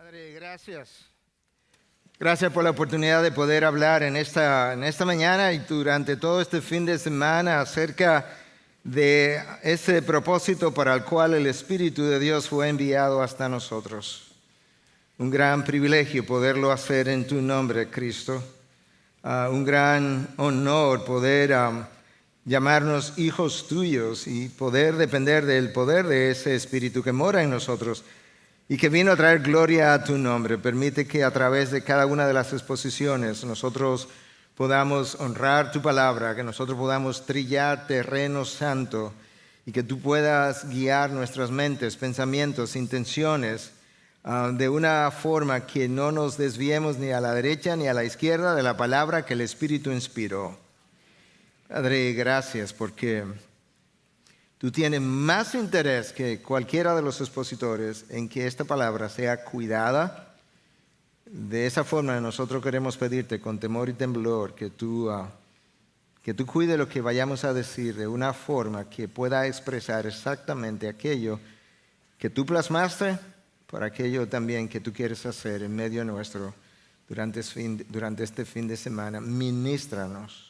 Padre, gracias. Gracias por la oportunidad de poder hablar en esta mañana y durante todo este fin de semana acerca de ese propósito para el cual el Espíritu de Dios fue enviado hasta nosotros. Un gran privilegio poderlo hacer en tu nombre, Cristo. Un gran honor poder llamarnos hijos tuyos y poder depender del poder de ese Espíritu que mora en nosotros y que vino a traer gloria a tu nombre. Permite que a través de cada una de las exposiciones nosotros podamos honrar tu palabra, que nosotros podamos trillar terreno santo y que tú puedas guiar nuestras mentes, pensamientos, intenciones de una forma que no nos desviemos ni a la derecha ni a la izquierda de la palabra que el Espíritu inspiró. Padre, gracias porque tú tienes más interés que cualquiera de los expositores en que esta palabra sea cuidada. De esa forma nosotros queremos pedirte con temor y temblor que tú cuides lo que vayamos a decir de una forma que pueda expresar exactamente aquello que tú plasmaste, por aquello también que tú quieres hacer en medio nuestro durante este fin de semana. Ministranos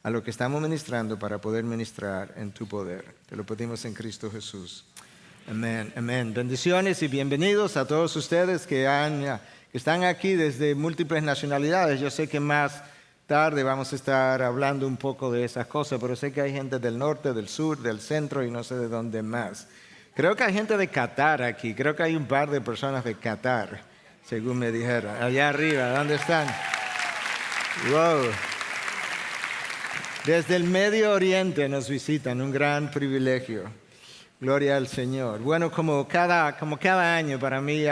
a lo que estamos ministrando para poder ministrar en tu poder. Te lo pedimos en Cristo Jesús. Amén, amén. Bendiciones y bienvenidos a todos ustedes que están aquí desde múltiples nacionalidades. Yo sé que más tarde vamos a estar hablando un poco de esas cosas, pero sé que hay gente del norte, del sur, del centro y no sé de dónde más. Creo que hay gente de Qatar aquí. Creo que hay un par de personas de Qatar, según me dijeron. Allá arriba, ¿dónde están? Wow. Desde el Medio Oriente nos visitan, un gran privilegio. Gloria al Señor. Bueno, como cada año para mí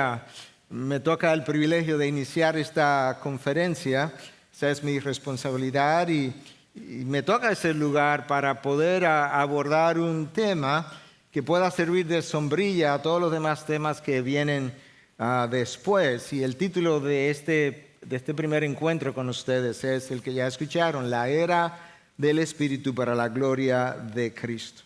me toca el privilegio de iniciar esta conferencia. Esa es mi responsabilidad y me toca ese lugar para poder abordar un tema que pueda servir de sombrilla a todos los demás temas que vienen después. Y el título de este primer encuentro con ustedes es el que ya escucharon, la era del Espíritu para la gloria de Cristo.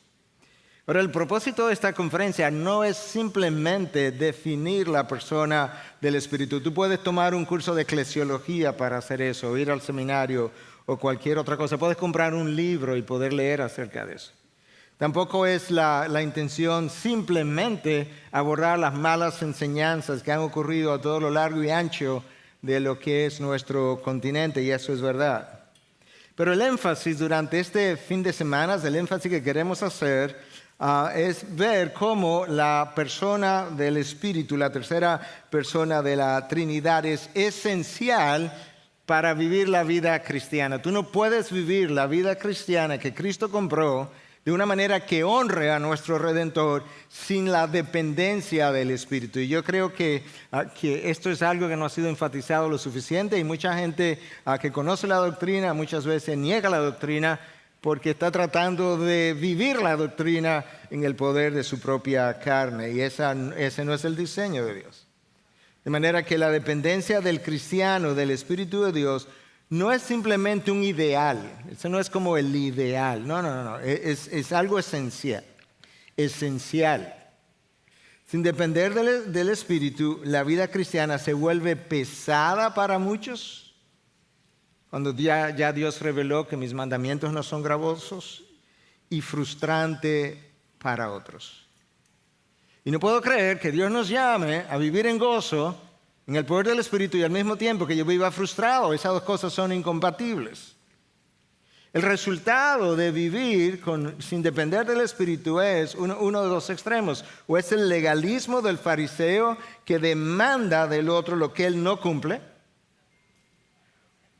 Ahora, el propósito de esta conferencia no es simplemente definir la persona del Espíritu. Tú puedes tomar un curso de eclesiología para hacer eso, ir al seminario o cualquier otra cosa. Puedes comprar un libro y poder leer acerca de eso. Tampoco es la intención simplemente abordar las malas enseñanzas que han ocurrido a todo lo largo y ancho de lo que es nuestro continente, y eso es verdad. Pero el énfasis durante este fin de semana, el énfasis que queremos hacer es ver cómo la persona del Espíritu, la tercera persona de la Trinidad, es esencial para vivir la vida cristiana. Tú no puedes vivir la vida cristiana que Cristo compró de una manera que honre a nuestro Redentor sin la dependencia del Espíritu. Y yo creo que esto es algo que no ha sido enfatizado lo suficiente y mucha gente que conoce la doctrina muchas veces niega la doctrina porque está tratando de vivir la doctrina en el poder de su propia carne. Y ese no es el diseño de Dios. De manera que la dependencia del cristiano, del Espíritu de Dios, no es simplemente un ideal. Eso no es como el ideal. No. Es algo esencial. Esencial. Sin depender del Espíritu, la vida cristiana se vuelve pesada para muchos. Cuando ya Dios reveló que mis mandamientos no son gravosos, y frustrante para otros. Y no puedo creer que Dios nos llame a vivir en gozo, en el poder del Espíritu, y al mismo tiempo que yo viva frustrado. Esas dos cosas son incompatibles. El resultado de vivir sin depender del Espíritu es uno de dos extremos. O es el legalismo del fariseo que demanda del otro lo que él no cumple,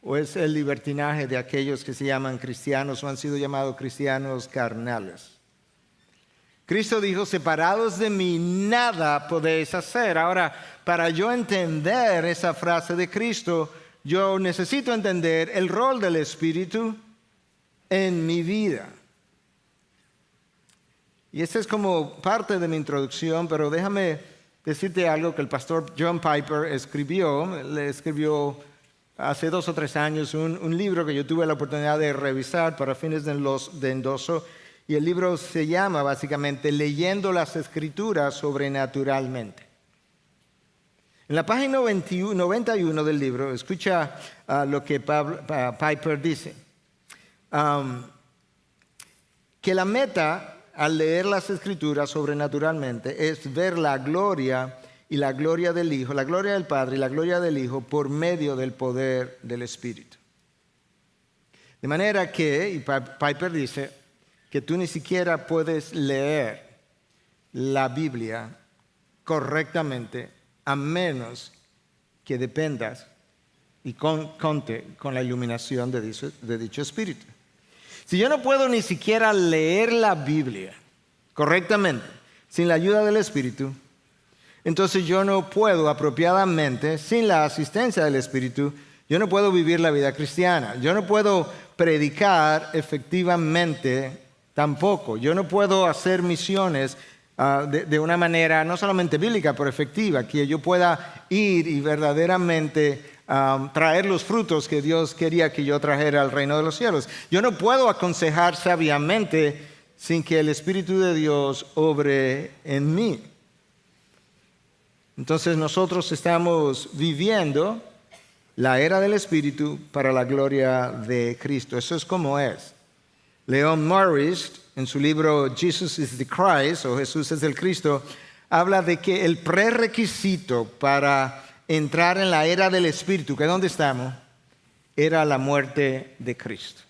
o es el libertinaje de aquellos que se llaman cristianos o han sido llamados cristianos carnales. Cristo dijo, separados de mí, nada podéis hacer. Ahora, para yo entender esa frase de Cristo, yo necesito entender el rol del Espíritu en mi vida. Y esta es como parte de mi introducción, pero déjame decirte algo que el pastor John Piper escribió. Le escribió hace 2 o 3 años un libro que yo tuve la oportunidad de revisar para fines de endoso. Y el libro se llama básicamente Leyendo las Escrituras Sobrenaturalmente. En la página 91 del libro, escucha lo que Piper dice. Que la meta al leer las Escrituras sobrenaturalmente es ver la gloria y la gloria del Hijo, la gloria del Padre y la gloria del Hijo por medio del poder del Espíritu. De manera que, y Piper dice, que tú ni siquiera puedes leer la Biblia correctamente a menos que dependas y conte con la iluminación de dicho Espíritu. Si yo no puedo ni siquiera leer la Biblia correctamente sin la ayuda del Espíritu, entonces yo no puedo apropiadamente, sin la asistencia del Espíritu, yo no puedo vivir la vida cristiana. Yo no puedo predicar efectivamente tampoco. Yo no puedo hacer misiones de una manera no solamente bíblica, pero efectiva, que yo pueda ir y verdaderamente traer los frutos que Dios quería que yo trajera al reino de los cielos. Yo no puedo aconsejar sabiamente sin que el Espíritu de Dios obre en mí. Entonces nosotros estamos viviendo la era del Espíritu para la gloria de Cristo. Eso es como es. Leon Morris, en su libro Jesus is the Christ, o Jesús es el Cristo, habla de que el prerequisito para entrar en la era del Espíritu, que es donde estamos, era la muerte de Cristo.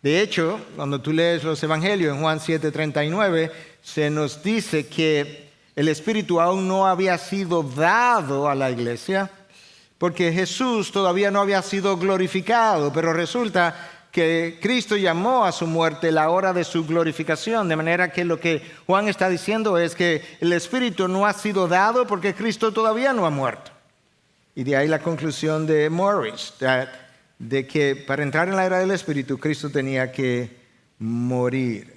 De hecho, cuando tú lees los Evangelios en Juan 7:39, se nos dice que el Espíritu aún no había sido dado a la iglesia, porque Jesús todavía no había sido glorificado, pero resulta que Cristo llamó a su muerte la hora de su glorificación, de manera que lo que Juan está diciendo es que el Espíritu no ha sido dado porque Cristo todavía no ha muerto. Y de ahí la conclusión de Morris, de que para entrar en la era del Espíritu, Cristo tenía que morir.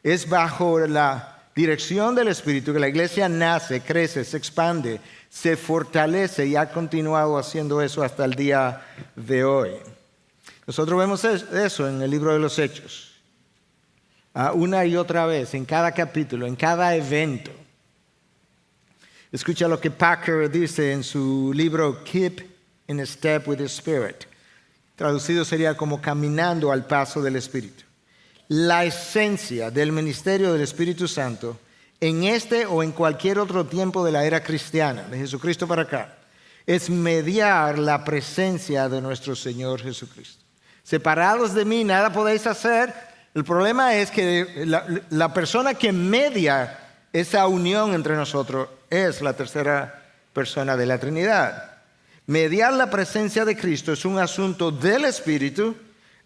Es bajo la dirección del Espíritu que la iglesia nace, crece, se expande, se fortalece y ha continuado haciendo eso hasta el día de hoy. Nosotros vemos eso en el libro de los Hechos, una y otra vez, en cada capítulo, en cada evento. Escucha lo que Packer dice en su libro Keep in Step with the Spirit. Traducido sería como caminando al paso del Espíritu. La esencia del ministerio del Espíritu Santo en este o en cualquier otro tiempo de la era cristiana, de Jesucristo para acá, es mediar la presencia de nuestro Señor Jesucristo. Separados de mí, nada podéis hacer. El problema es que la persona que media esa unión entre nosotros es la tercera persona de la Trinidad. Mediar la presencia de Cristo es un asunto del Espíritu,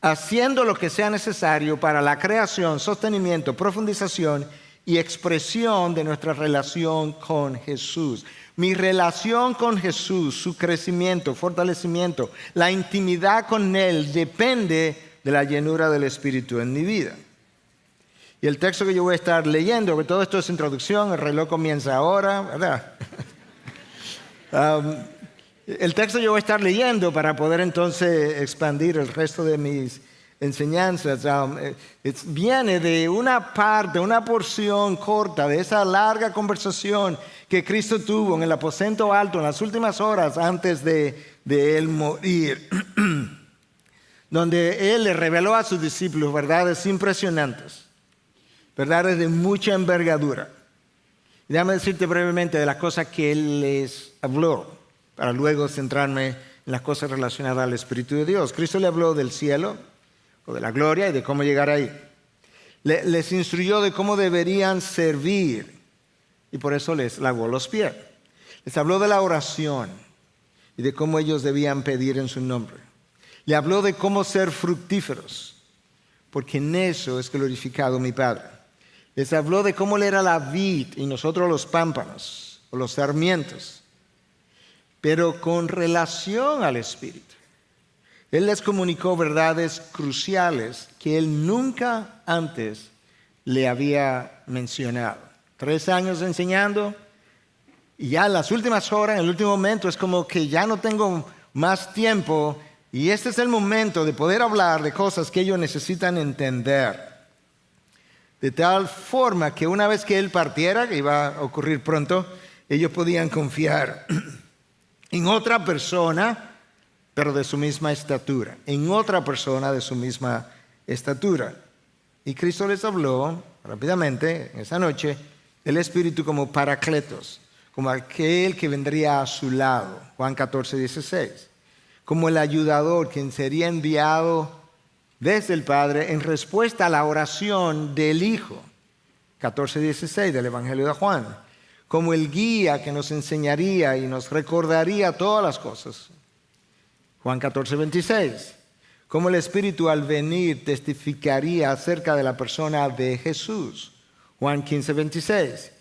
haciendo lo que sea necesario para la creación, sostenimiento, profundización y expresión de nuestra relación con Jesús. Mi relación con Jesús, su crecimiento, fortalecimiento, la intimidad con Él depende de la llenura del Espíritu en mi vida. Y el texto que yo voy a estar leyendo, porque todo esto es introducción, el reloj comienza ahora, ¿verdad? El texto que yo voy a estar leyendo para poder entonces expandir el resto de mis enseñanzas, viene de una parte, una porción corta de esa larga conversación que Cristo tuvo en el aposento alto en las últimas horas antes de Él morir, donde Él le reveló a sus discípulos verdades impresionantes, verdades de mucha envergadura. Y déjame decirte brevemente de las cosas que Él les habló, para luego centrarme en las cosas relacionadas al Espíritu de Dios. Cristo le habló del cielo, o de la gloria y de cómo llegar ahí. Les instruyó de cómo deberían servir y por eso les lavó los pies. Les habló de la oración y de cómo ellos debían pedir en su nombre. Le habló de cómo ser fructíferos, porque en eso es glorificado mi Padre. Les habló de cómo Él era la vid y nosotros los pámpanos o los sarmientos, pero con relación al Espíritu. Él les comunicó verdades cruciales que Él nunca antes le había mencionado. 3 años enseñando y ya en las últimas horas, en el último momento, es como que ya no tengo más tiempo y este es el momento de poder hablar de cosas que ellos necesitan entender. De tal forma que una vez que Él partiera, que iba a ocurrir pronto, ellos podían confiar en otra persona, pero de su misma estatura, en otra persona de su misma estatura. Y Cristo les habló rápidamente esa noche del Espíritu como Paracletos, como aquel que vendría a su lado, Juan 14, 16, como el ayudador, quien sería enviado desde el Padre en respuesta a la oración del Hijo, 14, 16 del Evangelio de Juan, como el guía que nos enseñaría y nos recordaría todas las cosas, Juan 14, 26, como el Espíritu al venir testificaría acerca de la persona de Jesús, Juan 15, 26.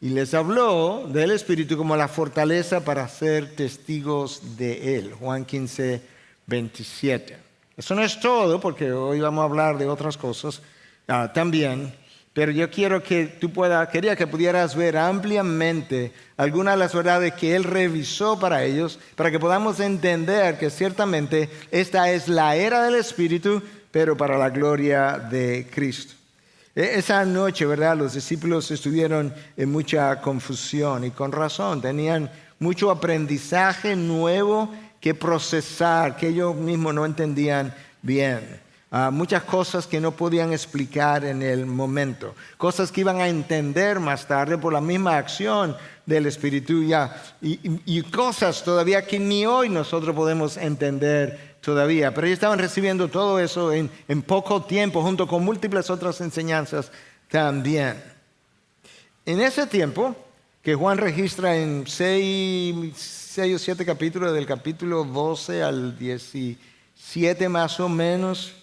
Y les habló del Espíritu como la fortaleza para ser testigos de Él. Juan 15, 27. Eso no es todo, porque hoy vamos a hablar de otras cosas también. Pero yo quería que pudieras ver ampliamente algunas de las verdades que Él revisó para ellos, para que podamos entender que ciertamente esta es la era del Espíritu, pero para la gloria de Cristo. Esa noche, ¿verdad? Los discípulos estuvieron en mucha confusión y con razón. Tenían mucho aprendizaje nuevo que procesar, que ellos mismos no entendían bien. Muchas cosas que no podían explicar en el momento. Cosas que iban a entender más tarde por la misma acción del Espíritu y cosas todavía que ni hoy nosotros podemos entender todavía, pero ellos estaban recibiendo todo eso en poco tiempo, junto con múltiples otras enseñanzas también. En ese tiempo, que Juan registra en 6 o 7 capítulos, del capítulo 12 al 17 más o menos,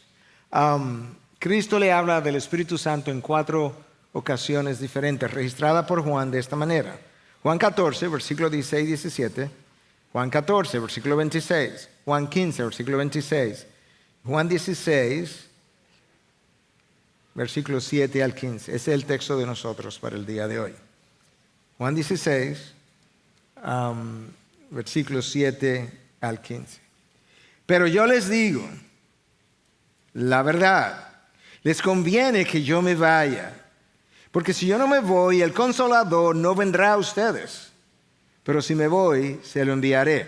Cristo le habla del Espíritu Santo en 4 ocasiones diferentes, registradas por Juan de esta manera. Juan 14, versículo 16 y 17. Juan 14, versículo 26. Juan 15, versículo 26. Juan 16, versículos 7 al 15. Ese es el texto de nosotros para el día de hoy. Juan 16, versículos 7 al 15. Pero yo les digo la verdad, les conviene que yo me vaya, porque si yo no me voy, el Consolador no vendrá a ustedes, pero si me voy, se lo enviaré.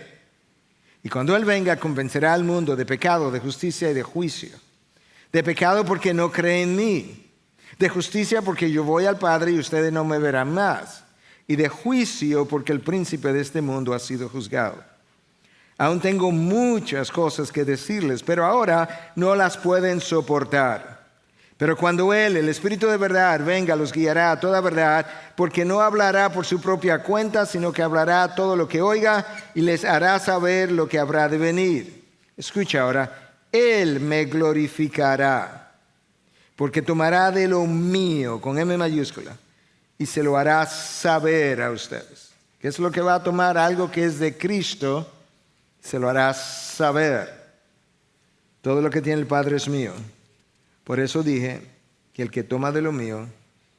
Y cuando Él venga, convencerá al mundo de pecado, de justicia y de juicio. De pecado porque no creen en mí, de justicia porque yo voy al Padre y ustedes no me verán más, y de juicio porque el príncipe de este mundo ha sido juzgado. Aún tengo muchas cosas que decirles, pero ahora no las pueden soportar. Pero cuando Él, el Espíritu de verdad, venga, los guiará a toda verdad, porque no hablará por su propia cuenta, sino que hablará todo lo que oiga y les hará saber lo que habrá de venir. Escucha ahora, Él me glorificará, porque tomará de lo mío, con M mayúscula, y se lo hará saber a ustedes. ¿Qué es lo que va a tomar? Algo que es de Cristo, se lo hará saber. Todo lo que tiene el Padre es mío. Por eso dije que el que toma de lo mío,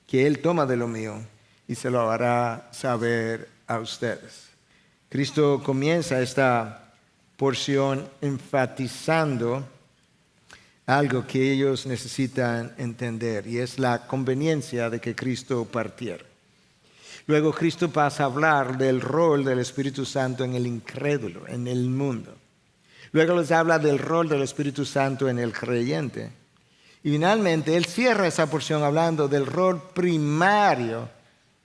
que Él toma de lo mío y se lo hará saber a ustedes. Cristo comienza esta porción enfatizando algo que ellos necesitan entender, y es la conveniencia de que Cristo partiera. Luego Cristo pasa a hablar del rol del Espíritu Santo en el incrédulo, en el mundo. Luego les habla del rol del Espíritu Santo en el creyente. Y finalmente Él cierra esa porción hablando del rol primario,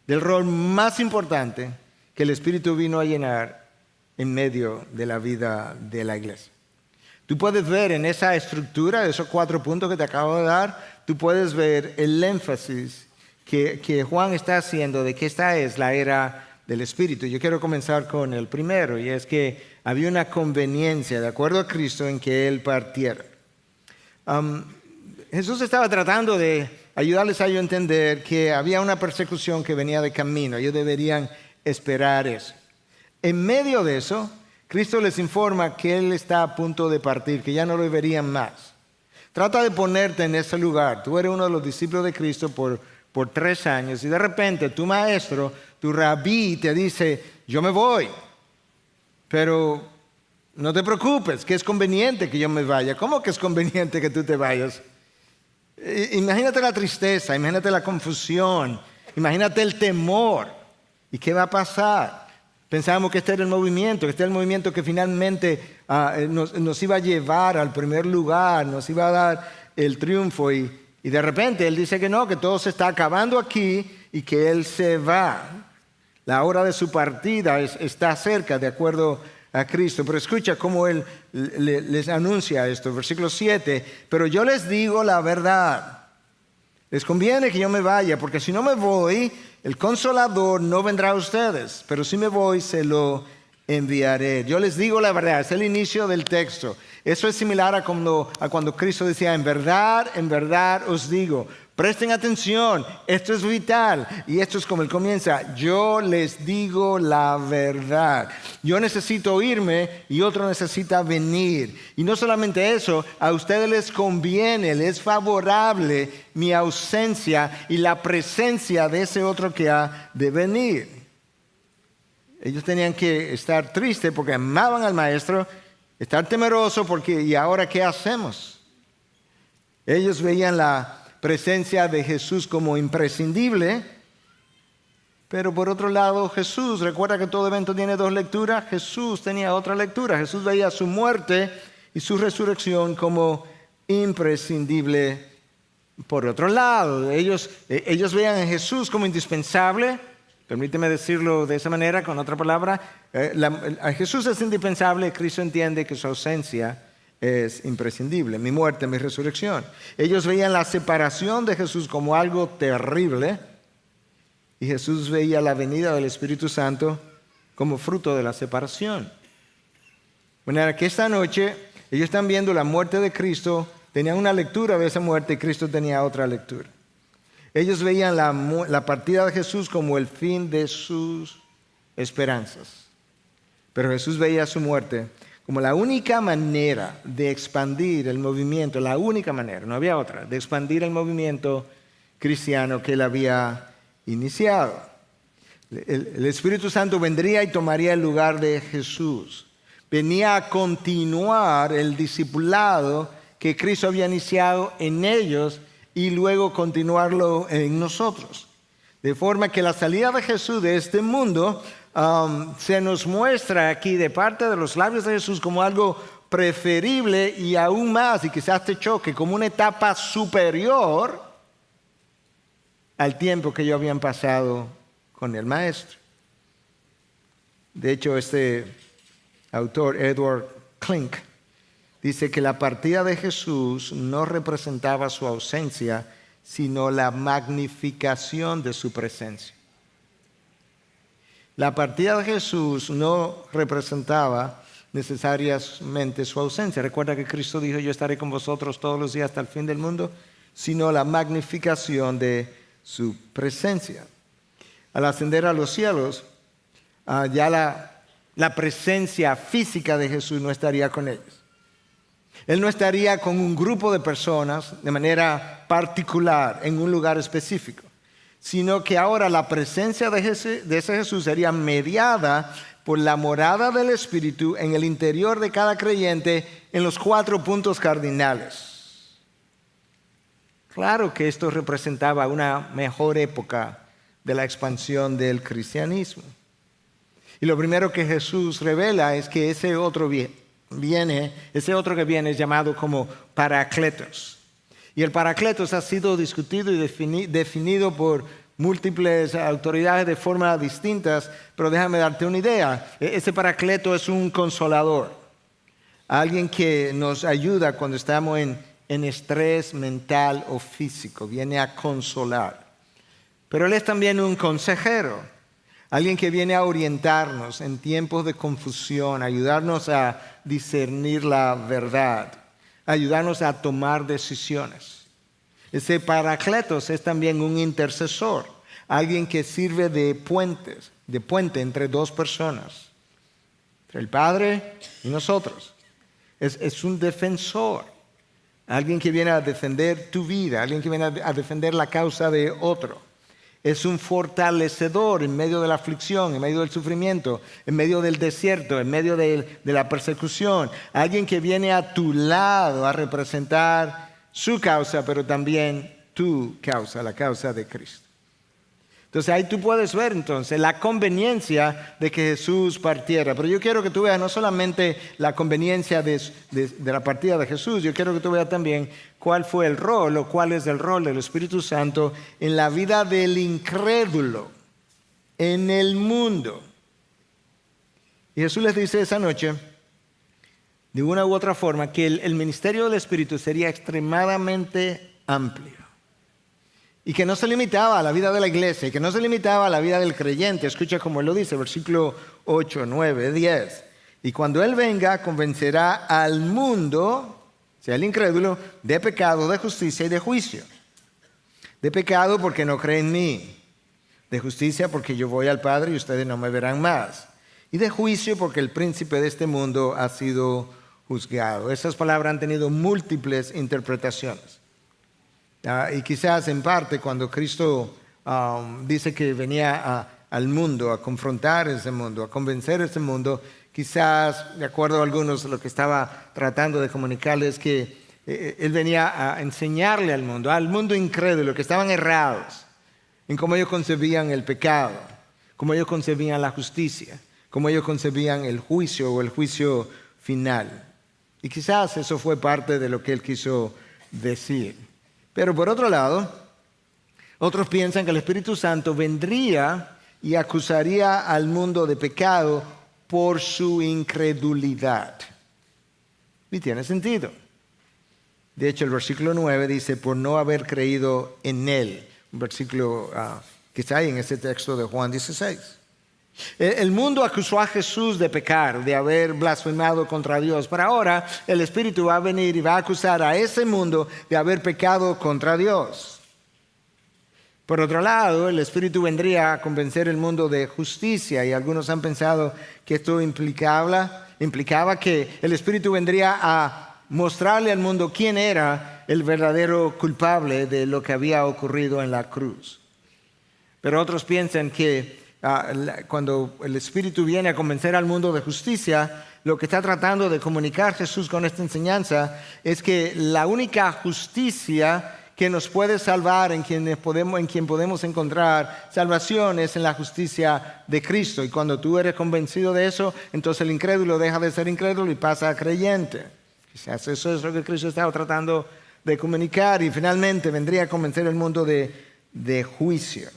del rol más importante que el Espíritu vino a llenar en medio de la vida de la iglesia. Tú puedes ver en esa estructura, de esos 4 puntos que te acabo de dar, tú puedes ver el énfasis que Juan está haciendo de que esta es la era del Espíritu. Yo quiero comenzar con el primero, y es que había una conveniencia, de acuerdo a Cristo, en que Él partiera. Jesús estaba tratando de ayudarles a ellos a entender que había una persecución que venía de camino. Ellos deberían esperar eso. En medio de eso, Cristo les informa que Él está a punto de partir, que ya no lo verían más. Trata de ponerte en ese lugar. Tú eres uno de los discípulos de Cristo por 3 años y de repente tu maestro, tu rabí, te dice, yo me voy, pero no te preocupes, que es conveniente que yo me vaya. ¿Cómo que es conveniente que tú te vayas? Imagínate la tristeza, imagínate la confusión, imagínate el temor. ¿Y qué va a pasar? Pensábamos que este era el movimiento, que este era el movimiento que finalmente nos iba a llevar al primer lugar, nos iba a dar el triunfo. Y de repente Él dice que no, que todo se está acabando aquí y que Él se va. La hora de su partida está cerca, de acuerdo a Cristo. Pero escucha cómo Él les anuncia esto. Versículo 7. Pero yo les digo la verdad. Les conviene que yo me vaya, porque si no me voy, el Consolador no vendrá a ustedes. Pero si me voy, se lo enviaré. Yo les digo la verdad. Es el inicio del texto. Eso es similar a cuando Cristo decía, en verdad os digo. Presten atención, esto es vital. Y esto es como Él comienza. Yo les digo la verdad. Yo necesito irme y otro necesita venir. Y no solamente eso, a ustedes les conviene, les es favorable mi ausencia y la presencia de ese otro que ha de venir. Ellos tenían que estar tristes porque amaban al Maestro, estar temerosos porque ¿y ahora qué hacemos? Ellos veían la presencia de Jesús como imprescindible, pero por otro lado Jesús, recuerda que todo evento tiene dos lecturas, Jesús tenía otra lectura. Jesús veía su muerte y su resurrección como imprescindible. Por otro lado, ellos veían a Jesús como indispensable. Permíteme decirlo de esa manera, con otra palabra. A Jesús es indispensable. Cristo entiende que su ausencia es imprescindible. Mi muerte, mi resurrección. Ellos veían la separación de Jesús como algo terrible. Y Jesús veía la venida del Espíritu Santo como fruto de la separación. De manera que esta noche ellos están viendo la muerte de Cristo. Tenían una lectura de esa muerte y Cristo tenía otra lectura. Ellos veían la partida de Jesús como el fin de sus esperanzas. Pero Jesús veía su muerte como la única manera de expandir el movimiento, la única manera, no había otra, de expandir el movimiento cristiano que Él había iniciado. El Espíritu Santo vendría y tomaría el lugar de Jesús. Venía a continuar el discipulado que Cristo había iniciado en ellos y luego continuarlo en nosotros. De forma que la salida de Jesús de este mundo se nos muestra aquí de parte de los labios de Jesús como algo preferible y aún más, y quizás te choque, como una etapa superior al tiempo que ellos habían pasado con el Maestro. De hecho, este autor, Edward Klink, dice que la partida de Jesús no representaba su ausencia, sino la magnificación de su presencia. La partida de Jesús no representaba necesariamente su ausencia. Recuerda que Cristo dijo, yo estaré con vosotros todos los días hasta el fin del mundo, sino la magnificación de su presencia. Al ascender a los cielos, ya la presencia física de Jesús no estaría con ellos. Él no estaría con un grupo de personas de manera particular en un lugar específico, sino que ahora la presencia de ese Jesús sería mediada por la morada del Espíritu en el interior de cada creyente en los 4 puntos cardinales. Claro que esto representaba una mejor época de la expansión del cristianismo. Y lo primero que Jesús revela es que ese otro que viene es llamado como Paracletos. Y el Paracletos ha sido discutido y definido por múltiples autoridades de formas distintas, pero déjame darte una idea. Ese Paracleto es un consolador, alguien que nos ayuda cuando estamos en estrés mental o físico, viene a consolar. Pero Él es también un consejero, alguien que viene a orientarnos en tiempos de confusión, ayudarnos a discernir la verdad, ayudarnos a tomar decisiones. Ese Paracletos es también un intercesor, alguien que sirve de puente entre dos personas, entre el Padre y nosotros. Es un defensor, alguien que viene a defender tu vida, alguien que viene a defender la causa de otro. Es un fortalecedor en medio de la aflicción, en medio del sufrimiento, en medio del desierto, en medio de la persecución. Alguien que viene a tu lado a representar su causa, pero también tu causa, la causa de Cristo. Entonces ahí tú puedes ver entonces la conveniencia de que Jesús partiera. Pero yo quiero que tú veas no solamente la conveniencia de la partida de Jesús, yo quiero que tú veas también cuál fue el rol o cuál es el rol del Espíritu Santo en la vida del incrédulo, en el mundo. Y Jesús les dice esa noche, de una u otra forma, que el ministerio del Espíritu sería extremadamente amplio. Y que no se limitaba a la vida de la iglesia, y que no se limitaba a la vida del creyente. Escucha como él lo dice, versículo 8, 9, 10. Y cuando Él venga, convencerá al mundo, sea el incrédulo, de pecado, de justicia y de juicio. De pecado porque no creen en mí. De justicia porque yo voy al Padre y ustedes no me verán más. Y de juicio porque el príncipe de este mundo ha sido juzgado. Esas palabras han tenido múltiples interpretaciones. Y quizás en parte cuando Cristo dice que venía al mundo, a confrontar ese mundo, a convencer ese mundo, quizás, de acuerdo a algunos, lo que estaba tratando de comunicarles es que Él venía a enseñarle al mundo incrédulo, que estaban errados en cómo ellos concebían el pecado, cómo ellos concebían la justicia, cómo ellos concebían el juicio o el juicio final. Y quizás eso fue parte de lo que Él quiso decir. Pero por otro lado, otros piensan que el Espíritu Santo vendría y acusaría al mundo de pecado por su incredulidad. Y tiene sentido. De hecho, el versículo 9 dice, por no haber creído en Él. Un versículo que está ahí en ese texto de Juan 16. El mundo acusó a Jesús de pecar, de haber blasfemado contra Dios. Pero ahora el Espíritu va a venir y va a acusar a ese mundo de haber pecado contra Dios. Por otro lado, el Espíritu vendría a convencer el mundo de justicia. Y algunos han pensado que esto implicaba que el Espíritu vendría a mostrarle al mundo quién era el verdadero culpable de lo que había ocurrido en la cruz. Pero otros piensan que cuando el Espíritu viene a convencer al mundo de justicia, lo que está tratando de comunicar Jesús con esta enseñanza es que la única justicia que nos puede salvar, en quien podemos encontrar salvación, es en la justicia de Cristo. Y cuando tú eres convencido de eso, entonces el incrédulo deja de ser incrédulo y pasa a creyente. Quizás eso es lo que Cristo estaba tratando de comunicar, y finalmente vendría a convencer al mundo de juicio.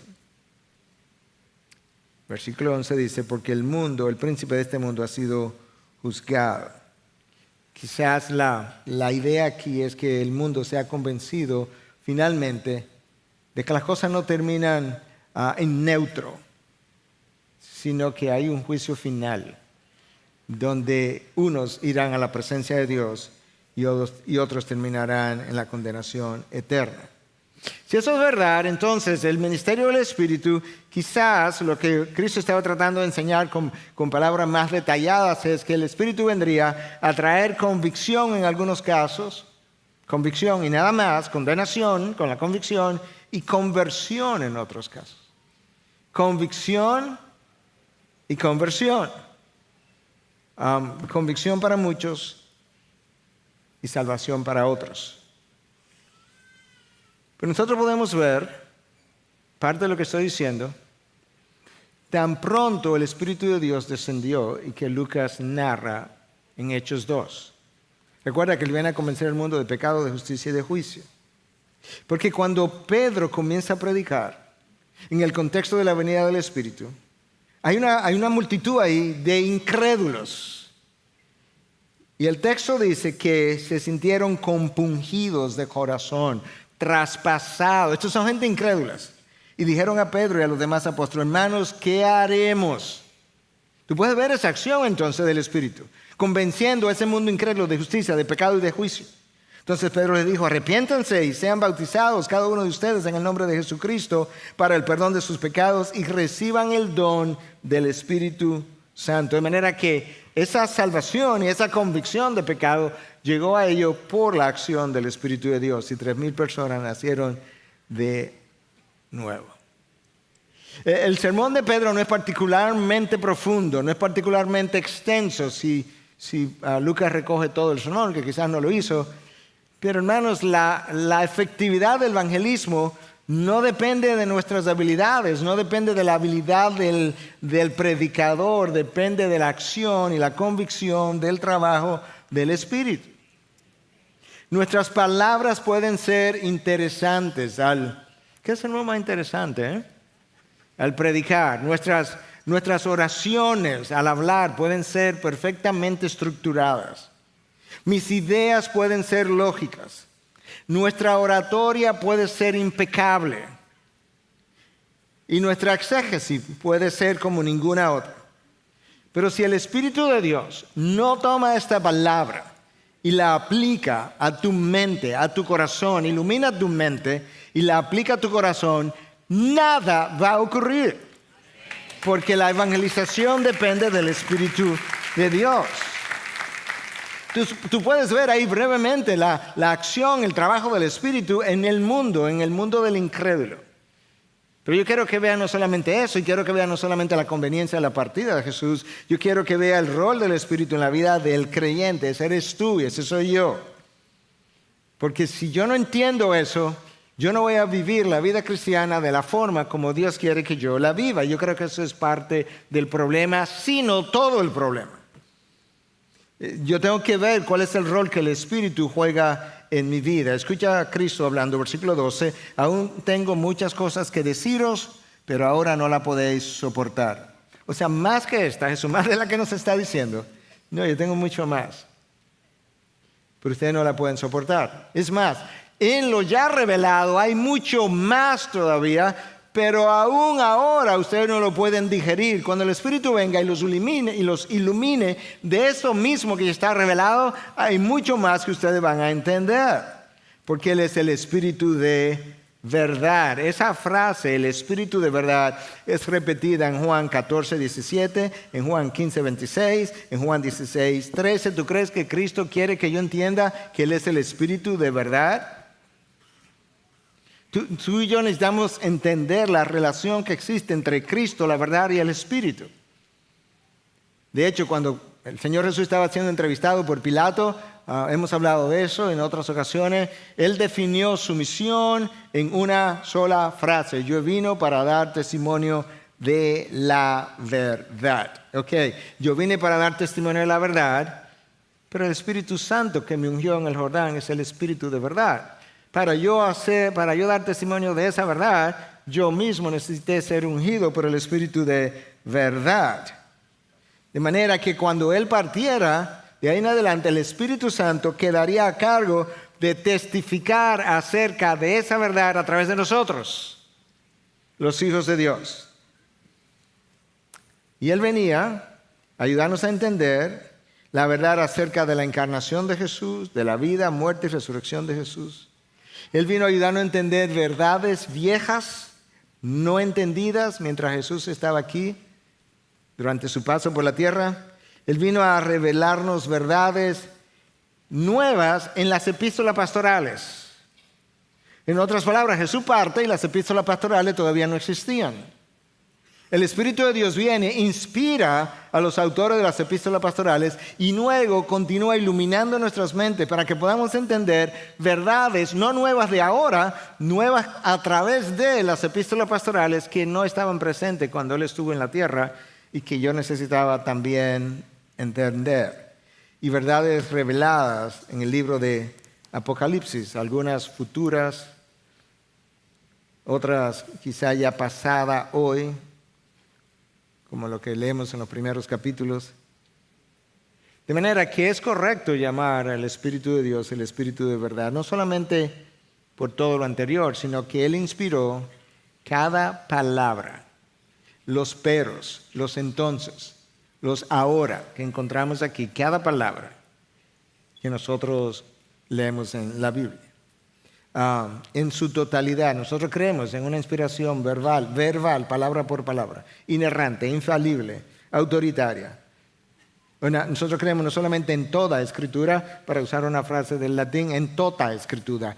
Versículo 11 dice, porque el príncipe de este mundo ha sido juzgado. Quizás la idea aquí es que el mundo se ha convencido finalmente de que las cosas no terminan en neutro, sino que hay un juicio final donde unos irán a la presencia de Dios y otros terminarán en la condenación eterna. Si eso es verdad, entonces el ministerio del Espíritu, quizás lo que Cristo estaba tratando de enseñar con palabras más detalladas es que el Espíritu vendría a traer convicción en algunos casos, convicción y nada más, condenación con la convicción y conversión en otros casos. Convicción y conversión. Convicción para muchos y salvación para otros. Pero nosotros podemos ver, parte de lo que estoy diciendo, tan pronto el Espíritu de Dios descendió y que Lucas narra en Hechos 2. Recuerda que Él viene a convencer al mundo de pecado, de justicia y de juicio. Porque cuando Pedro comienza a predicar, en el contexto de la venida del Espíritu, hay una multitud ahí de incrédulos. Y el texto dice que se sintieron compungidos de corazón, traspasados. Estos son gente incrédulas. Y dijeron a Pedro y a los demás apóstoles, hermanos, ¿qué haremos? Tú puedes ver esa acción entonces del Espíritu, convenciendo a ese mundo incrédulo de justicia, de pecado y de juicio. Entonces Pedro les dijo, arrepiéntanse y sean bautizados cada uno de ustedes en el nombre de Jesucristo para el perdón de sus pecados y reciban el don del Espíritu Santo. De manera que esa salvación y esa convicción de pecado llegó a ellos por la acción del Espíritu de Dios, y 3,000 personas nacieron de nuevo. El sermón de Pedro no es particularmente profundo, no es particularmente extenso, si Lucas recoge todo el sermón, que quizás no lo hizo. Pero hermanos, la efectividad del evangelismo No depende de nuestras habilidades, no depende de la habilidad del predicador, depende de la acción y la convicción del trabajo del Espíritu. Nuestras palabras pueden ser interesantes ¿qué es lo más interesante? Al predicar. Nuestras oraciones al hablar pueden ser perfectamente estructuradas. Mis ideas pueden ser lógicas. Nuestra oratoria puede ser impecable. Y nuestra exégesis puede ser como ninguna otra. Pero si el Espíritu de Dios no toma esta palabra y la aplica a tu mente, a tu corazón, ilumina tu mente y la aplica a tu corazón, nada va a ocurrir. Porque la evangelización depende del Espíritu de Dios. Tú puedes ver ahí brevemente la acción, el trabajo del Espíritu en el mundo del incrédulo. Pero yo quiero que vean no solamente eso, y quiero que vean no solamente la conveniencia de la partida de Jesús, yo quiero que vea el rol del Espíritu en la vida del creyente. Ese eres tú y ese soy yo. Porque si yo no entiendo eso, yo no voy a vivir la vida cristiana de la forma como Dios quiere que yo la viva. Yo creo que eso es parte del problema, sino todo el problema. Yo tengo que ver cuál es el rol que el Espíritu juega en mi vida. Escucha a Cristo hablando, versículo 12. Aún tengo muchas cosas que deciros, pero ahora no la podéis soportar. O sea, más que esta, Jesús, más de la que nos está diciendo. No, yo tengo mucho más. Pero ustedes no la pueden soportar. Es más, en lo ya revelado hay mucho más todavía, pero aún ahora ustedes no lo pueden digerir. Cuando el Espíritu venga y los ilumine de eso mismo que ya está revelado, hay mucho más que ustedes van a entender. Porque Él es el Espíritu de verdad. Esa frase, el Espíritu de verdad, es repetida en Juan 14, 17, en Juan 15, 26, en Juan 16, 13. ¿Tú crees que Cristo quiere que yo entienda que Él es el Espíritu de verdad? Tú y yo necesitamos entender la relación que existe entre Cristo, la verdad y el Espíritu. De hecho, cuando el Señor Jesús estaba siendo entrevistado por Pilato, hemos hablado de eso en otras ocasiones, Él definió su misión en una sola frase: yo vine para dar testimonio de la verdad. Yo vine para dar testimonio de la verdad, pero el Espíritu Santo que me ungió en el Jordán es el Espíritu de verdad. Para yo dar testimonio de esa verdad, yo mismo necesité ser ungido por el Espíritu de verdad. De manera que cuando Él partiera, de ahí en adelante el Espíritu Santo quedaría a cargo de testificar acerca de esa verdad a través de nosotros, los hijos de Dios. Y Él venía a ayudarnos a entender la verdad acerca de la encarnación de Jesús, de la vida, muerte y resurrección de Jesús. Él vino a ayudarnos a entender verdades viejas, no entendidas mientras Jesús estaba aquí, durante su paso por la tierra. Él vino a revelarnos verdades nuevas en las epístolas pastorales. En otras palabras, Jesús parte y las epístolas pastorales todavía no existían. El Espíritu de Dios viene, inspira a los autores de las epístolas pastorales y luego continúa iluminando nuestras mentes para que podamos entender verdades no nuevas de ahora, nuevas a través de las epístolas pastorales que no estaban presentes cuando Él estuvo en la tierra y que yo necesitaba también entender. Y verdades reveladas en el libro de Apocalipsis, algunas futuras, otras quizá ya pasadas hoy, como lo que leemos en los primeros capítulos. De manera que es correcto llamar al Espíritu de Dios el Espíritu de verdad, no solamente por todo lo anterior, sino que Él inspiró cada palabra, los peros, los entonces, los ahora que encontramos aquí, cada palabra que nosotros leemos en la Biblia. En su totalidad, nosotros creemos en una inspiración verbal, palabra por palabra, inerrante, infalible, autoritaria. Nosotros creemos no solamente en toda escritura, para usar una frase del latín, en toda escritura.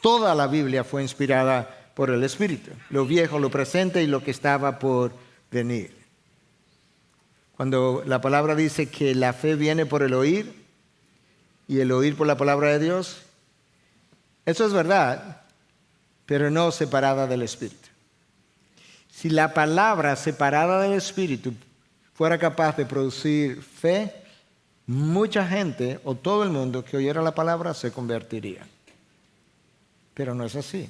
Toda la Biblia fue inspirada por el Espíritu, lo viejo, lo presente y lo que estaba por venir. Cuando la palabra dice que la fe viene por el oír y el oír por la palabra de Dios, eso es verdad, pero no separada del Espíritu. Si la palabra separada del Espíritu fuera capaz de producir fe, mucha gente o todo el mundo que oyera la palabra se convertiría. Pero no es así.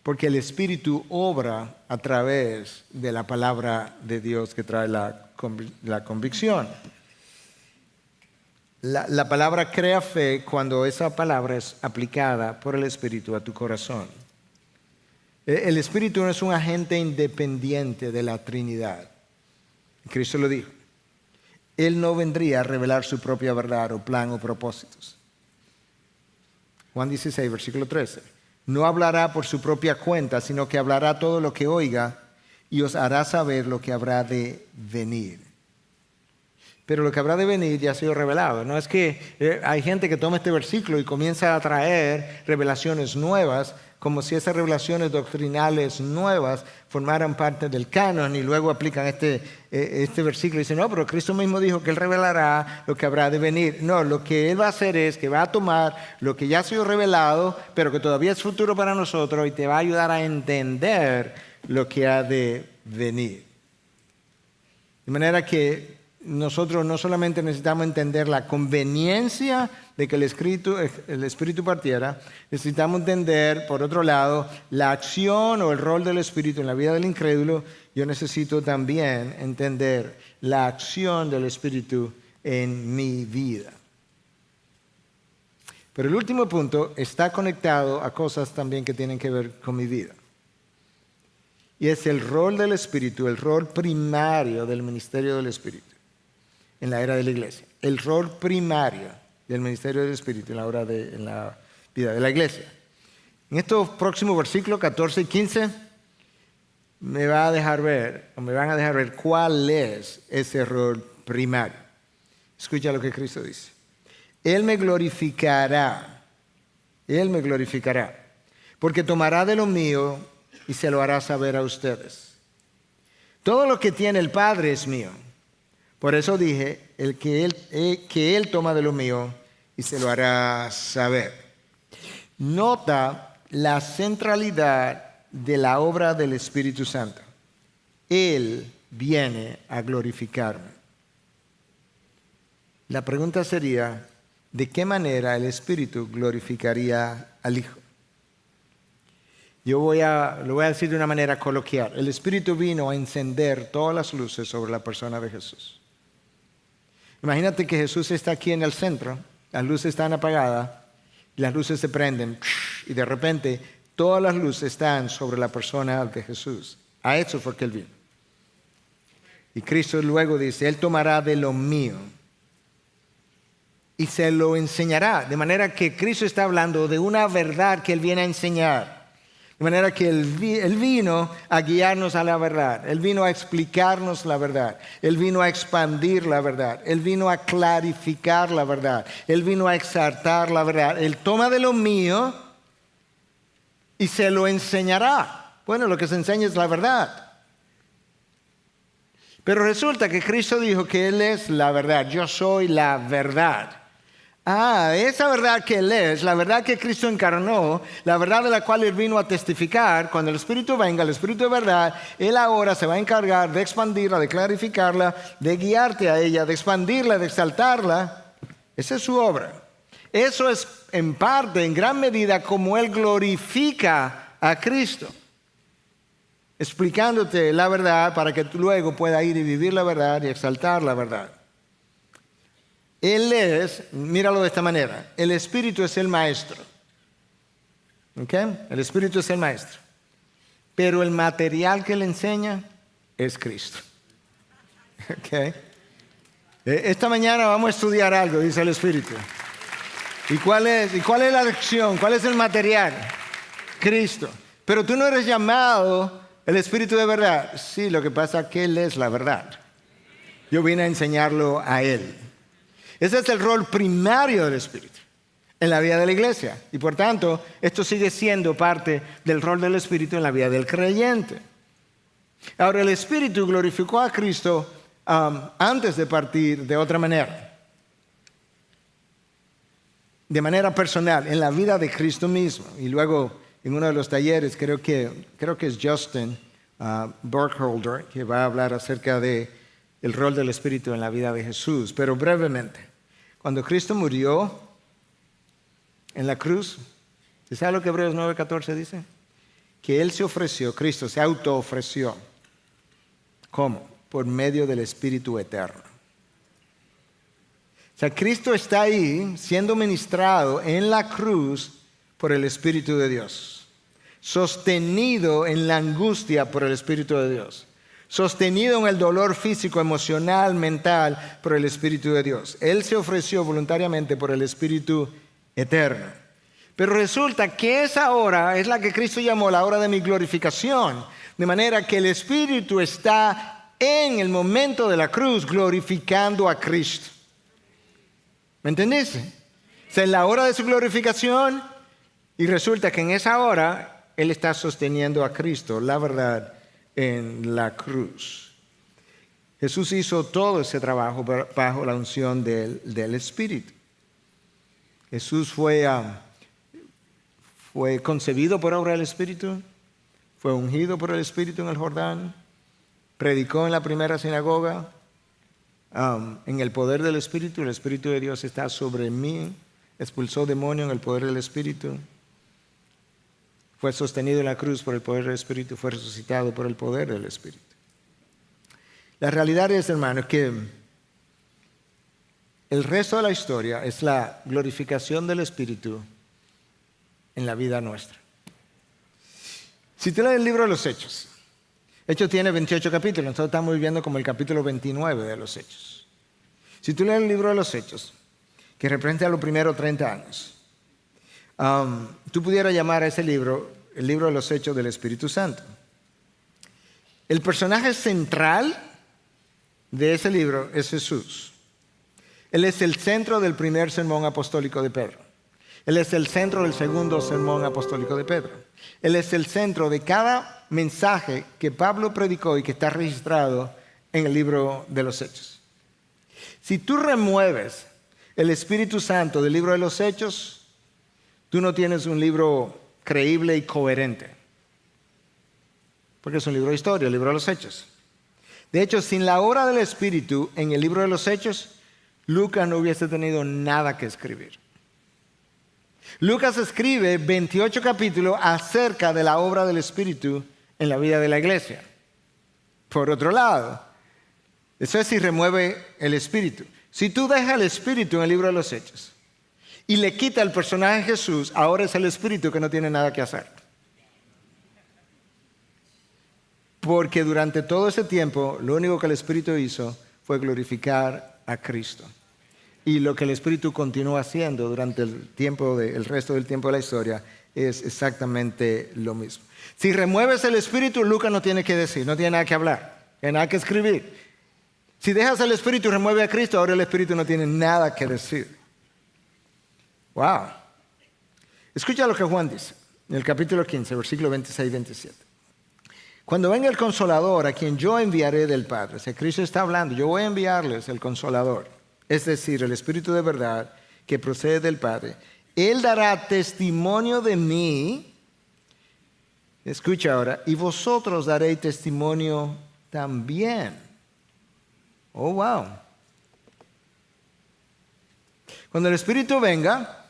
Porque el Espíritu obra a través de la palabra de Dios que trae la convicción. La palabra crea fe cuando esa palabra es aplicada por el Espíritu a tu corazón. El Espíritu no es un agente independiente de la Trinidad. Cristo lo dijo. Él no vendría a revelar su propia verdad o plan o propósitos. Juan 16, versículo 13. No hablará por su propia cuenta, sino que hablará todo lo que oiga y os hará saber lo que habrá de venir. Pero lo que habrá de venir ya ha sido revelado. No es que hay gente que toma este versículo y comienza a traer revelaciones nuevas, como si esas revelaciones doctrinales nuevas formaran parte del canon y luego aplican este versículo y dicen, no, pero Cristo mismo dijo que Él revelará lo que habrá de venir. No, lo que Él va a hacer es que va a tomar lo que ya ha sido revelado, pero que todavía es futuro para nosotros y te va a ayudar a entender lo que ha de venir. De manera que nosotros no solamente necesitamos entender la conveniencia de que el Espíritu partiera, necesitamos entender, por otro lado, la acción o el rol del Espíritu en la vida del incrédulo. Yo necesito también entender la acción del Espíritu en mi vida. Pero el último punto está conectado a cosas también que tienen que ver con mi vida. Y es el rol del Espíritu, el rol primario del ministerio del Espíritu en la era de la iglesia. El rol primario del ministerio del Espíritu en la vida de la iglesia. En estos próximos versículos 14 y 15 me van a dejar ver cuál es ese rol primario. Escucha lo que Cristo dice. Él me glorificará, porque tomará de lo mío y se lo hará saber a ustedes. Todo lo que tiene el Padre es mío. Por eso dije, que él toma de lo mío y se lo hará saber. Nota la centralidad de la obra del Espíritu Santo. Él viene a glorificarme. La pregunta sería, ¿de qué manera el Espíritu glorificaría al Hijo? Lo voy a decir de una manera coloquial. El Espíritu vino a encender todas las luces sobre la persona de Jesús. Imagínate que Jesús está aquí en el centro, las luces están apagadas, las luces se prenden y de repente todas las luces están sobre la persona de Jesús. A eso fue que Él vino. Y Cristo luego dice, Él tomará de lo mío y se lo enseñará. De manera que Cristo está hablando de una verdad que Él viene a enseñar. De manera que Él vino a guiarnos a la verdad. Él vino a explicarnos la verdad. Él vino a expandir la verdad. Él vino a clarificar la verdad. Él vino a exaltar la verdad. Él toma de lo mío y se lo enseñará. Bueno, lo que se enseña es la verdad. Pero resulta que Cristo dijo que Él es la verdad. Yo soy la verdad. Esa verdad que Él es, la verdad que Cristo encarnó, la verdad de la cual Él vino a testificar, cuando el Espíritu venga, el Espíritu de verdad, Él ahora se va a encargar de expandirla, de clarificarla, de guiarte a ella, de expandirla, de exaltarla. Esa es su obra. Eso es en parte, en gran medida, como Él glorifica a Cristo, explicándote la verdad para que tú luego puedas ir y vivir la verdad y exaltar la verdad. Él es, míralo de esta manera, el Espíritu es el maestro. ¿Ok? El Espíritu es el maestro. Pero el material que le enseña es Cristo. ¿Ok? Esta mañana vamos a estudiar algo, dice el Espíritu. ¿Y cuál es la lección? ¿Cuál es el material? Cristo. Pero tú no eres llamado el Espíritu de verdad. Sí, lo que pasa es que Él es la verdad. Yo vine a enseñarlo a Él. Ese es el rol primario del Espíritu en la vida de la iglesia. Y por tanto, esto sigue siendo parte del rol del Espíritu en la vida del creyente. Ahora, el Espíritu glorificó a Cristo antes de partir de otra manera. De manera personal, en la vida de Cristo mismo. Y luego en uno de los talleres, creo que es Justin Burkholder, que va a hablar acerca de el rol del Espíritu en la vida de Jesús. Pero brevemente, cuando Cristo murió en la cruz, ¿sabe lo que Hebreos 9:14 dice? Que Él se ofreció, Cristo se autoofreció. ¿Cómo? Por medio del Espíritu eterno. O sea, Cristo está ahí siendo ministrado en la cruz por el Espíritu de Dios, sostenido en la angustia por el Espíritu de Dios, sostenido en el dolor físico, emocional, mental por el Espíritu de Dios. Él se ofreció voluntariamente por el Espíritu eterno. Pero resulta que esa hora es la que Cristo llamó la hora de mi glorificación, de manera que el Espíritu está en el momento de la cruz glorificando a Cristo. ¿Me entendés? O sea, en la hora de su glorificación, y resulta que en esa hora Él está sosteniendo a Cristo, la verdad, en la cruz. Jesús hizo todo ese trabajo bajo la unción del Espíritu. Jesús fue concebido por obra del Espíritu, fue ungido por el Espíritu en el Jordán, predicó en la primera sinagoga, en el poder del Espíritu. El Espíritu de Dios está sobre mí, expulsó demonios en el poder del Espíritu, fue sostenido en la cruz por el poder del Espíritu, fue resucitado por el poder del Espíritu. La realidad es, hermanos, que el resto de la historia es la glorificación del Espíritu en la vida nuestra. Si tú lees el libro de los Hechos, Hechos tiene 28 capítulos, nosotros estamos viviendo como el capítulo 29 de los Hechos. Si tú lees el libro de los Hechos, que representa los primeros 30 años, tú pudieras llamar a ese libro el libro de los Hechos del Espíritu Santo. El personaje central de ese libro es Jesús. Él es el centro del primer sermón apostólico de Pedro. Él es el centro del segundo sermón apostólico de Pedro. Él es el centro de cada mensaje que Pablo predicó y que está registrado en el libro de los Hechos. Si tú remueves el Espíritu Santo del libro de los Hechos, tú no tienes un libro creíble y coherente. Porque es un libro de historia, el libro de los Hechos. De hecho, sin la obra del Espíritu en el libro de los Hechos, Lucas no hubiese tenido nada que escribir. Lucas escribe 28 capítulos acerca de la obra del Espíritu en la vida de la iglesia. Por otro lado, eso es si remueve el Espíritu. Si tú dejas el Espíritu en el libro de los Hechos y le quita el personaje Jesús, ahora es el Espíritu que no tiene nada que hacer. Porque durante todo ese tiempo, lo único que el Espíritu hizo fue glorificar a Cristo. Y lo que el Espíritu continúa haciendo durante el resto del tiempo de la historia es exactamente lo mismo. Si remueves el Espíritu, Lucas no tiene que decir, no tiene nada que hablar, no tiene nada que escribir. Si dejas el Espíritu y remueve a Cristo, ahora el Espíritu no tiene nada que decir. ¡Wow! Escucha lo que Juan dice en el capítulo 15, versículo 26 y 27. Cuando venga el Consolador, a quien yo enviaré del Padre, o sea, Cristo está hablando, yo voy a enviarles el Consolador, es decir, el Espíritu de verdad que procede del Padre. Él dará testimonio de mí, escucha ahora, y vosotros daréis testimonio también. Oh, wow. Cuando el Espíritu venga,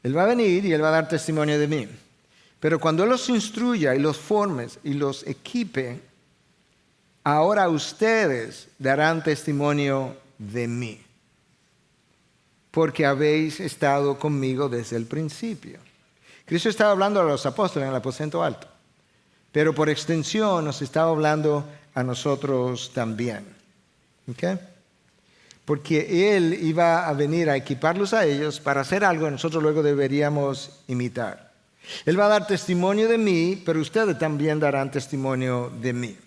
Él va a venir y Él va a dar testimonio de mí. Pero cuando Él los instruya y los forme y los equipe, ahora ustedes darán testimonio de mí, porque habéis estado conmigo desde el principio. Cristo estaba hablando a los apóstoles en el aposento alto, pero por extensión nos estaba hablando a nosotros también. ¿Okay? Porque Él iba a venir a equiparlos a ellos para hacer algo que nosotros luego deberíamos imitar. Él va a dar testimonio de mí, pero ustedes también darán testimonio de mí.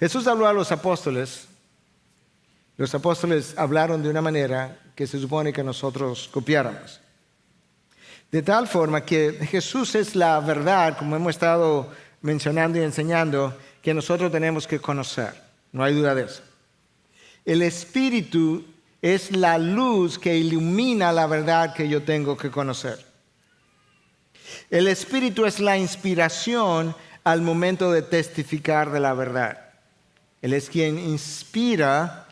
Jesús habló a los apóstoles. Los apóstoles hablaron de una manera que se supone que nosotros copiáramos. De tal forma que Jesús es la verdad, como hemos estado mencionando y enseñando, que nosotros tenemos que conocer. No hay duda de eso. El Espíritu es la luz que ilumina la verdad que yo tengo que conocer. El Espíritu es la inspiración al momento de testificar de la verdad. Él es quien inspira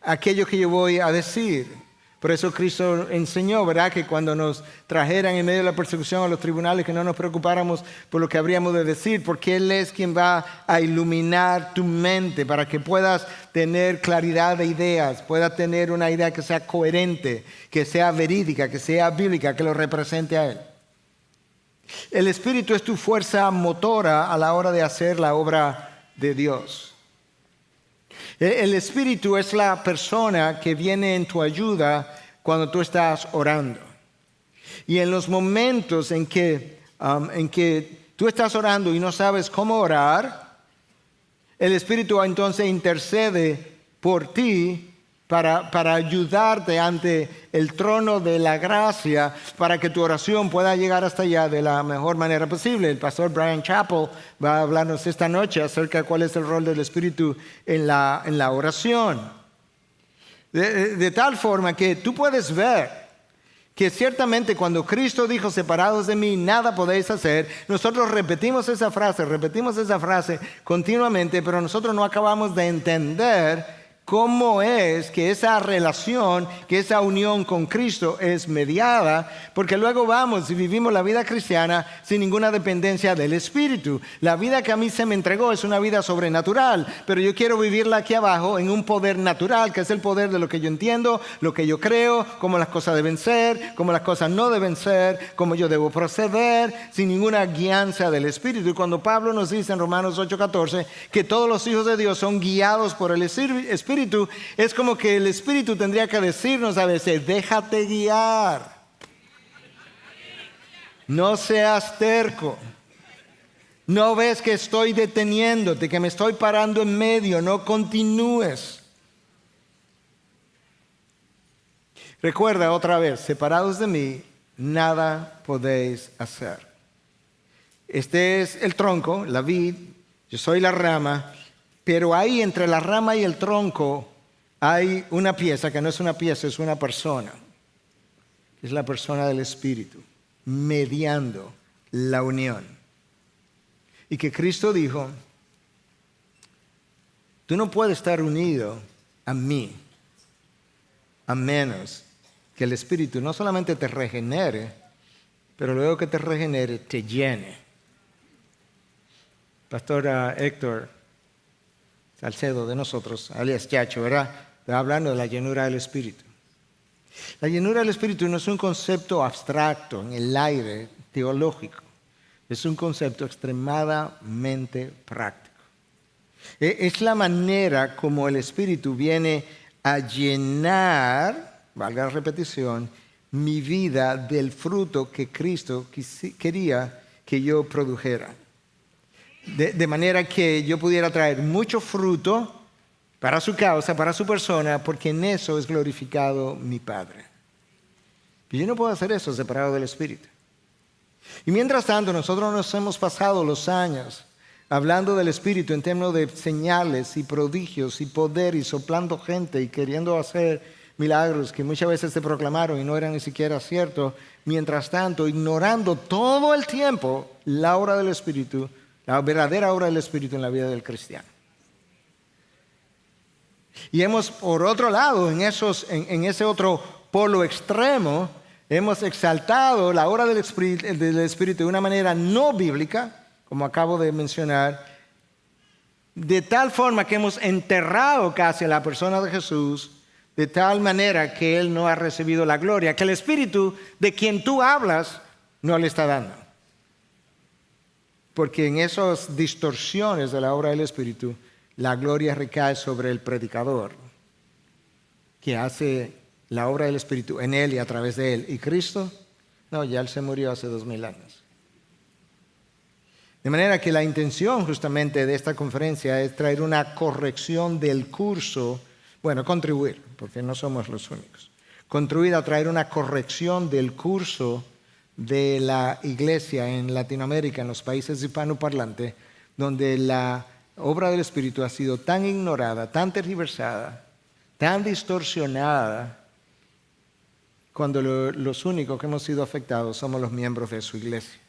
aquello que yo voy a decir. Por eso Cristo enseñó, ¿verdad?, que cuando nos trajeran en medio de la persecución a los tribunales, que no nos preocupáramos por lo que habríamos de decir, porque Él es quien va a iluminar tu mente para que puedas tener claridad de ideas, puedas tener una idea que sea coherente, que sea verídica, que sea bíblica, que lo represente a Él. El Espíritu es tu fuerza motora a la hora de hacer la obra de Dios. El Espíritu es la persona que viene en tu ayuda cuando tú estás orando. Y en los momentos en que tú estás orando y no sabes cómo orar, el Espíritu entonces intercede por ti para ayudarte ante el trono de la gracia, para que tu oración pueda llegar hasta allá de la mejor manera posible. El pastor Brian Chappell va a hablarnos esta noche acerca de cuál es el rol del Espíritu en la oración. De tal forma que tú puedes ver que ciertamente cuando Cristo dijo, separados de mí, nada podéis hacer, nosotros repetimos esa frase continuamente, pero nosotros no acabamos de entender cómo es que esa relación, que esa unión con Cristo es mediada, porque luego vamos y vivimos la vida cristiana sin ninguna dependencia del Espíritu. La vida que a mí se me entregó es una vida sobrenatural, pero yo quiero vivirla aquí abajo en un poder natural, que es el poder de lo que yo entiendo, lo que yo creo, cómo las cosas deben ser, cómo las cosas no deben ser, cómo yo debo proceder, sin ninguna guianza del Espíritu. Y cuando Pablo nos dice en Romanos 8:14 que todos los hijos de Dios son guiados por el Espíritu, es como que el Espíritu tendría que decirnos a veces, déjate guiar. No seas terco. No ves que estoy deteniéndote, que me estoy parando en medio, no continúes. Recuerda otra vez, separados de mí, nada podéis hacer. Este es el tronco, la vid, yo soy la rama. Pero ahí entre la rama y el tronco hay una pieza que no es una pieza, es una persona. Es la persona del Espíritu, mediando la unión. Y que Cristo dijo, tú no puedes estar unido a mí, a menos que el Espíritu no solamente te regenere, pero luego que te regenere, te llene. Pastor Héctor Salcedo de nosotros, alias Chacho, ¿verdad? Está hablando de la llenura del Espíritu. La llenura del Espíritu no es un concepto abstracto en el aire teológico. Es un concepto extremadamente práctico. Es la manera como el Espíritu viene a llenar, valga la repetición, mi vida del fruto que Cristo quería que yo produjera. De manera que yo pudiera traer mucho fruto para su causa, para su persona, porque en eso es glorificado mi Padre. Y yo no puedo hacer eso separado del Espíritu. Y mientras tanto, nosotros nos hemos pasado los años hablando del Espíritu en términos de señales y prodigios y poder y soplando gente y queriendo hacer milagros que muchas veces se proclamaron y no eran ni siquiera ciertos. Mientras tanto, ignorando todo el tiempo la obra del Espíritu, la verdadera obra del Espíritu en la vida del cristiano. Y hemos, por otro lado, en ese otro polo extremo, hemos exaltado la obra del Espíritu de una manera no bíblica, como acabo de mencionar, de tal forma que hemos enterrado casi a la persona de Jesús, de tal manera que Él no ha recibido la gloria, que el Espíritu de quien tú hablas no le está dando. Porque en esas distorsiones de la obra del Espíritu, la gloria recae sobre el predicador, que hace la obra del Espíritu en él y a través de él. ¿Y Cristo? No, ya Él se murió hace 2000 años. De manera que la intención justamente de esta conferencia es traer una corrección del curso, bueno, contribuir, porque no somos los únicos, contribuir a traer una corrección del curso de la iglesia en Latinoamérica, en los países hispanoparlantes, donde la obra del Espíritu ha sido tan ignorada, tan tergiversada, tan distorsionada, cuando los únicos que hemos sido afectados somos los miembros de su iglesia.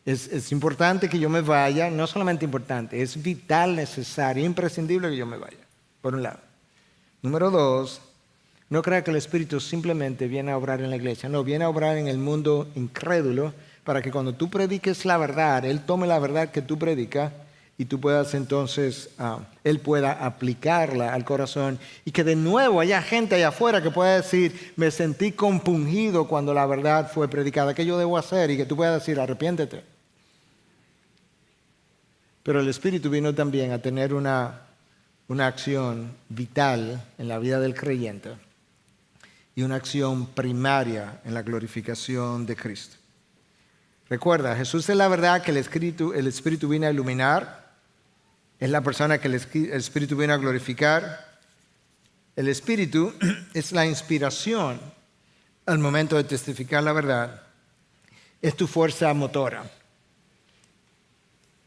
Es importante que yo me vaya, no solamente importante, es vital, necesario, imprescindible que yo me vaya, por un lado. Número 2, no crea que el Espíritu simplemente viene a obrar en la iglesia, no, viene a obrar en el mundo incrédulo para que cuando tú prediques la verdad, Él tome la verdad que tú predicas y tú puedas entonces, Él pueda aplicarla al corazón y que de nuevo haya gente allá afuera que pueda decir, me sentí compungido cuando la verdad fue predicada, ¿qué yo debo hacer? Y que tú puedas decir, arrepiéntete. Pero el Espíritu vino también a tener una acción vital en la vida del creyente y una acción primaria en la glorificación de Cristo. Recuerda, Jesús es la verdad que el Espíritu vino a iluminar, es la persona que el Espíritu vino a glorificar. El Espíritu es la inspiración al momento de testificar la verdad, es tu fuerza motora.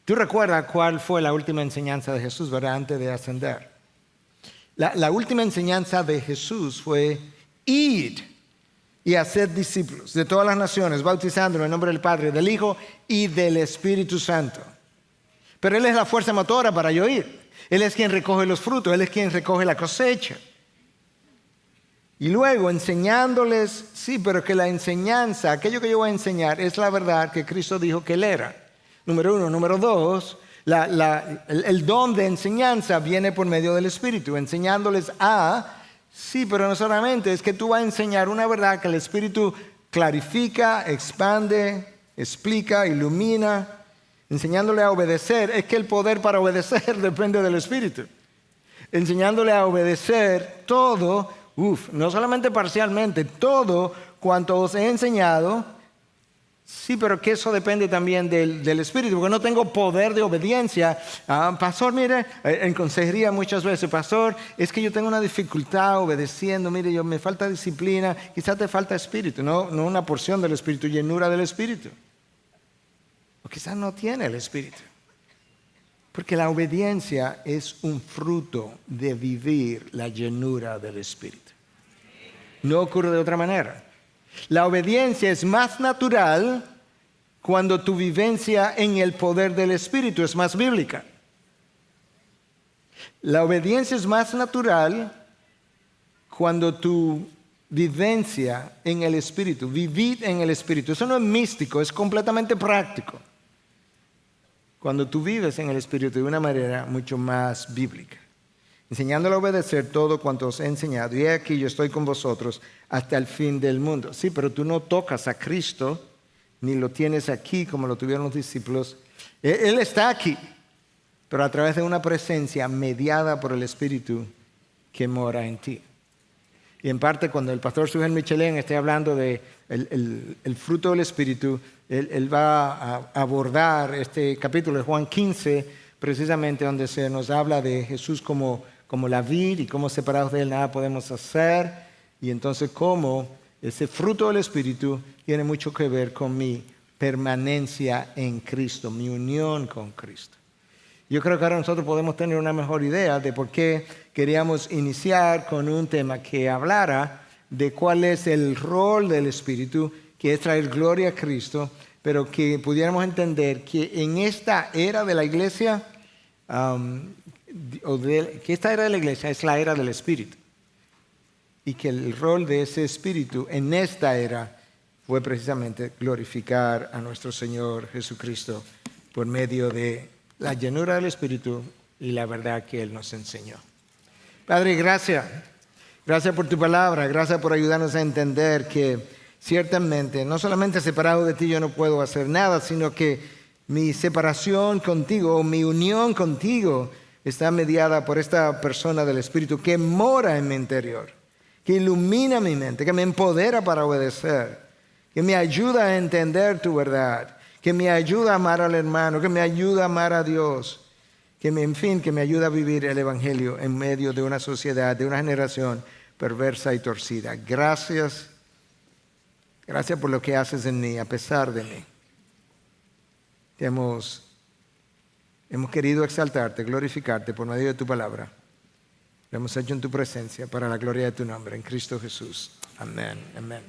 Tú recuerdas cuál fue la última enseñanza de Jesús, ¿verdad? Antes de ascender. La última enseñanza de Jesús fue ir y hacer discípulos de todas las naciones, bautizándolos en nombre del Padre, del Hijo y del Espíritu Santo. Pero Él es la fuerza motora para yo ir. Él es quien recoge los frutos, Él es quien recoge la cosecha. Y luego enseñándoles, sí, pero que la enseñanza, aquello que yo voy a enseñar es la verdad que Cristo dijo que Él era. Número 1. Número 2, el don de enseñanza viene por medio del Espíritu, enseñándoles sí, pero no solamente, es que tú vas a enseñar una verdad que el Espíritu clarifica, expande, explica, ilumina, enseñándole a obedecer. Es que el poder para obedecer depende del Espíritu. Enseñándole a obedecer todo, no solamente parcialmente, todo cuanto os he enseñado. Sí, pero que eso depende también del Espíritu, porque no tengo poder de obediencia. Pastor, mire, en consejería muchas veces, pastor, es que yo tengo una dificultad obedeciendo, mire, me falta disciplina, quizás te falta Espíritu, no una porción del Espíritu, llenura del Espíritu. O quizás no tiene el Espíritu. Porque la obediencia es un fruto de vivir la llenura del Espíritu. No ocurre de otra manera. La obediencia es más natural cuando tu vivencia en el poder del Espíritu es más bíblica. La obediencia es más natural cuando tu vivencia en el Espíritu, vivir en el Espíritu, eso no es místico, es completamente práctico. Cuando tú vives en el Espíritu de una manera mucho más bíblica. Enseñándole a obedecer todo cuanto os he enseñado. Y he aquí, yo estoy con vosotros hasta el fin del mundo. Sí, pero tú no tocas a Cristo, ni lo tienes aquí como lo tuvieron los discípulos. Él está aquí, pero a través de una presencia mediada por el Espíritu que mora en ti. Y en parte, cuando el pastor Sujel Michelén esté hablando de el fruto del Espíritu, él va a abordar este capítulo de Juan 15, precisamente donde se nos habla de Jesús como la vid y cómo separados de Él nada podemos hacer. Y entonces cómo ese fruto del Espíritu tiene mucho que ver con mi permanencia en Cristo, mi unión con Cristo. Yo creo que ahora nosotros podemos tener una mejor idea de por qué queríamos iniciar con un tema que hablara de cuál es el rol del Espíritu, que es traer gloria a Cristo, pero que pudiéramos entender que en esta era de la iglesia, que esta era de la iglesia es la era del Espíritu. Y que el rol de ese Espíritu en esta era fue precisamente glorificar a nuestro Señor Jesucristo por medio de la llenura del Espíritu y la verdad que Él nos enseñó. Padre, gracias. Gracias por tu palabra. Gracias por ayudarnos a entender que ciertamente, no solamente separado de ti yo no puedo hacer nada, sino que mi separación contigo, mi unión contigo, está mediada por esta persona del Espíritu que mora en mi interior, que ilumina mi mente, que me empodera para obedecer, que me ayuda a entender tu verdad, que me ayuda a amar al hermano, que me ayuda a amar a Dios, que me ayuda a vivir el Evangelio en medio de una sociedad, de una generación perversa y torcida. Gracias por lo que haces en mí, a pesar de mí. Hemos querido exaltarte, glorificarte por medio de tu palabra. Lo hemos hecho en tu presencia para la gloria de tu nombre, en Cristo Jesús. Amén, amén.